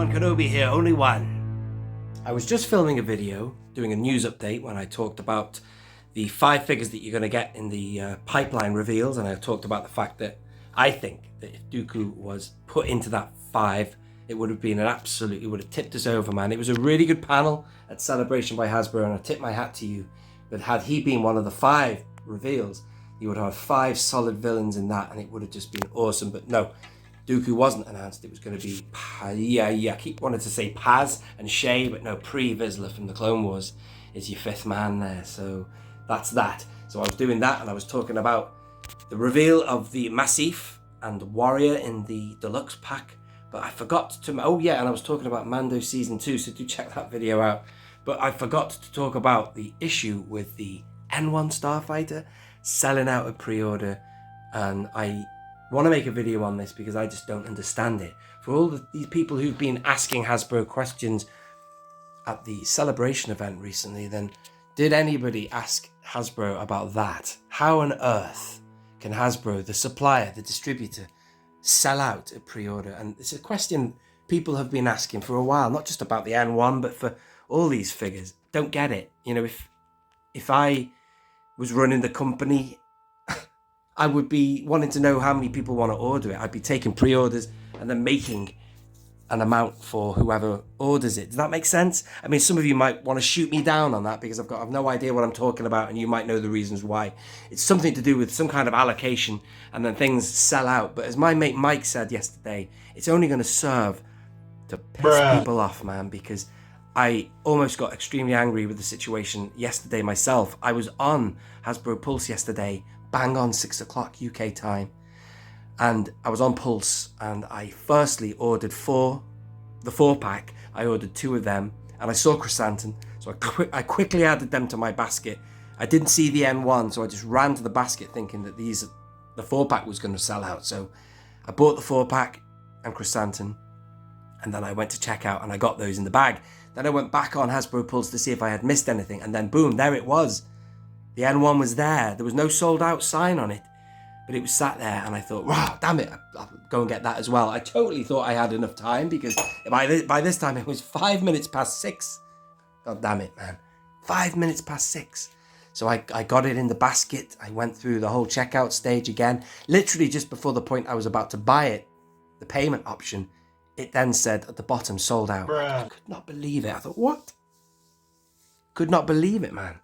One Kenobi here, only one. I was just filming a video, doing a news update when I talked about the 5 figures that you're going to get in the pipeline reveals, and I talked about the fact that I think that if Dooku was put into that 5, it would have been it would have tipped us over, man. It was a really good panel at Celebration by Hasbro, and I tip my hat to you. But had he been one of the 5 reveals, you would have 5 solid villains in that, and it would have just been awesome. But no, Dooku wasn't announced. It was going to be, I keep wanting to say Paz and Shay, but no, Vizsla from the Clone Wars is your 5th man there. So that's that. So I was doing that, and I was talking about the reveal of the Massif and Warrior in the deluxe pack. But I forgot to, and I was talking about Mando Season 2, so do check that video out. But I forgot to talk about the issue with the N1 Starfighter selling out at pre-order, and I want to make a video on this because I just don't understand it. For all these people who've been asking Hasbro questions at the Celebration event recently, then did anybody ask Hasbro about that? How on earth can Hasbro, the supplier, the distributor, sell out at pre-order? And it's a question people have been asking for a while, not just about the N1, but for all these figures. Don't get it. You know, if I was running the company, I would be wanting to know how many people want to order it. I'd be taking pre-orders and then making an amount for whoever orders it. Does that make sense? I mean, some of you might want to shoot me down on that because I've no idea what I'm talking about, and you might know the reasons why. It's something to do with some kind of allocation, and then things sell out. But as my mate Mike said yesterday, it's only going to serve to piss people off, man, because I almost got extremely angry with the situation yesterday myself. I was on Hasbro Pulse yesterday, bang on 6 o'clock UK time, and I was on Pulse, and I firstly ordered the 4-pack. I ordered 2 of them, and I saw Chrysanthemum, so I quickly added them to my basket. I didn't see the N1, so I just ran to the basket thinking that the 4-pack was going to sell out. So I bought the 4-pack and Chrysanthemum, and then I went to check out, and I got those in the bag. Then I went back on Hasbro Pulse to see if I had missed anything, and then boom, there it was. The N1 was there. There was no sold out sign on it, but it was sat there, and I thought, wow, damn it, I'll go and get that as well. I totally thought I had enough time because by this time it was 5 minutes past 6. God damn it, man. 5 minutes past 6. So I got it in the basket. I went through the whole checkout stage again. Literally just before the point I was about to buy it, the payment option, it then said at the bottom, sold out. I could not believe it. I thought, what? Could not believe it, man.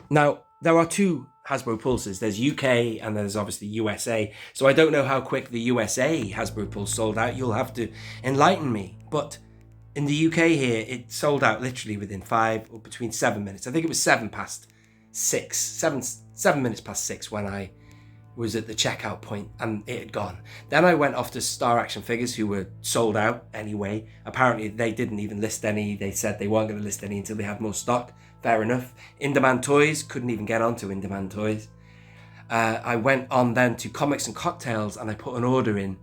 Now, there are 2 Hasbro Pulses. There's UK and there's obviously USA. So I don't know how quick the USA Hasbro Pulse sold out. You'll have to enlighten me. But in the UK here, it sold out literally within 5 or between 7 minutes. I think it was 7 minutes past 6 when I was at the checkout point, and it had gone. Then I went off to Star Action Figures, who were sold out anyway. Apparently they didn't even list any. They said they weren't going to list any until they had more stock. Fair enough. In-Demand Toys, couldn't even get onto In-Demand Toys. I went on then to Comics and Cocktails, and I put an order in,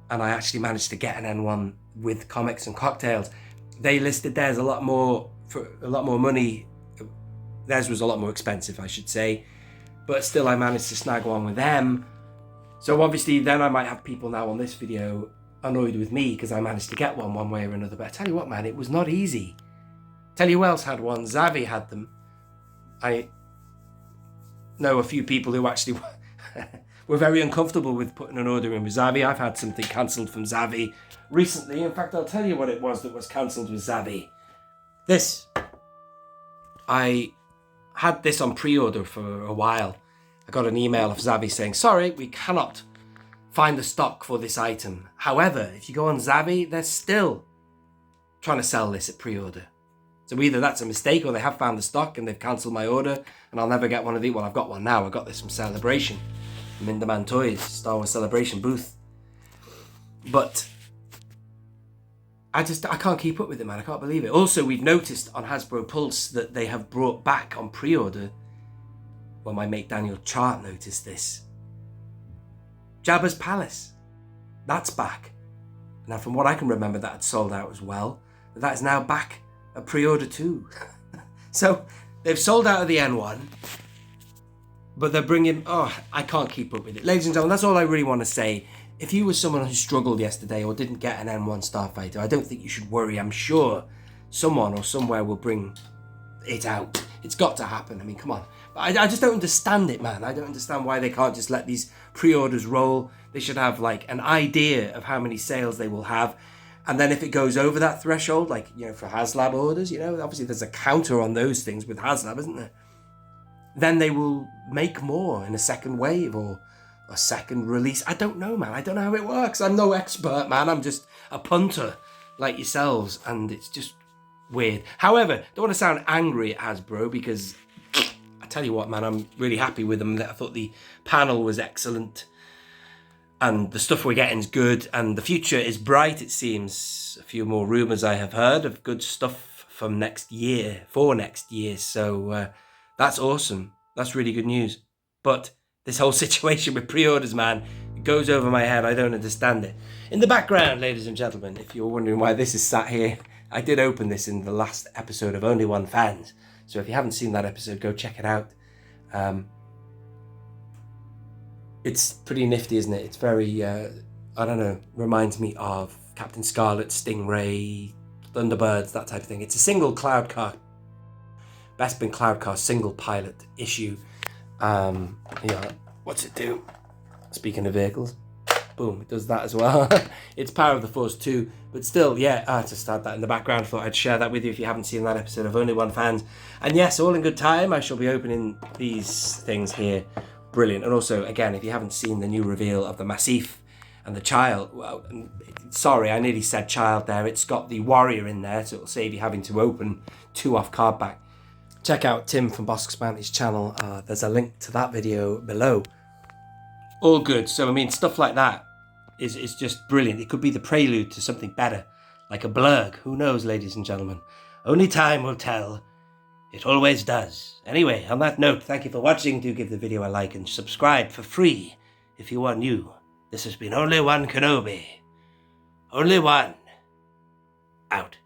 and I actually managed to get an N1 with Comics and Cocktails. They listed theirs a lot more money. Theirs was a lot more expensive, I should say. But still, I managed to snag one with them. So obviously, then I might have people now on this video annoyed with me because I managed to get one way or another. But I tell you what, man, it was not easy. Tell you who else had one. Zavi had them. I know a few people who actually were very uncomfortable with putting an order in with Zavi. I've had something cancelled from Zavi recently. In fact, I'll tell you what it was that was cancelled with Zavi. This. I had this on pre-order for a while. I got an email of Zavi saying, sorry, we cannot find the stock for this item. However, if you go on Zavi, they're still trying to sell this at pre-order. So either that's a mistake or they have found the stock and they've cancelled my order and I'll never get one of these. Well, I've got one now. I got this from Celebration, from In-Demand Toys, Star Wars Celebration booth. But I can't keep up with it, man. I can't believe it. Also, we've noticed on Hasbro Pulse that they have brought back on pre-order, well, my mate Daniel Chart noticed this, Jabba's Palace. That's back. Now, from what I can remember, that had sold out as well. But that is now back at pre-order too. So they've sold out of the N1, but they're bringing, I can't keep up with it. Ladies and gentlemen, that's all I really want to say. if you were someone who struggled yesterday or didn't get an N1 Starfighter, I don't think you should worry. I'm sure someone or somewhere will bring it out. It's got to happen. I mean, come on. But I just don't understand it, man. I don't understand why they can't just let these pre-orders roll. They should have like an idea of how many sales they will have. And then if it goes over that threshold, like, you know, for HasLab orders, you know, obviously there's a counter on those things with HasLab, isn't there? Then they will make more in a second wave or a second release. I don't know, man. I don't know how it works. I'm no expert, man. I'm just a punter like yourselves, and it's just weird. However, don't want to sound angry at Hasbro, because I tell you what, man, I'm really happy with them. I thought the panel was excellent, and the stuff we're getting is good, and the future is bright, it seems. A few more rumours I have heard of good stuff from next year, for next year, so that's awesome. That's really good news. But this whole situation with pre-orders, man, it goes over my head. I don't understand it. In the background, ladies and gentlemen, if you're wondering why this is sat here, I did open this in the last episode of Only One Fans, so if you haven't seen that episode, go check it out. It's pretty nifty, isn't it? It's very, I don't know, reminds me of Captain Scarlet, Stingray, Thunderbirds, that type of thing. It's a single Cloudcar, Bespin Cloudcar single pilot issue. Yeah, what's it do? Speaking of vehicles, boom, it does that as well. It's Power of the Force 2, but still, yeah, I had to start that in the background. Thought I'd share that with you if you haven't seen that episode of Only One Fans. And yes, all in good time, I shall be opening these things here. Brilliant. And also, again, if you haven't seen the new reveal of the Massif and the Child, well, sorry, I nearly said Child there. It's got the Warrior in there, so it'll save you having to open 2 off card back. Check out Tim from Bossk's Bounty's channel. There's a link to that video below. All good. So, I mean, stuff like that is just brilliant. It could be the prelude to something better, like a blurg. Who knows, ladies and gentlemen? Only time will tell. It always does. Anyway, on that note, thank you for watching. Do give the video a like and subscribe for free if you are new. This has been Only One Kenobi. Only one. Out.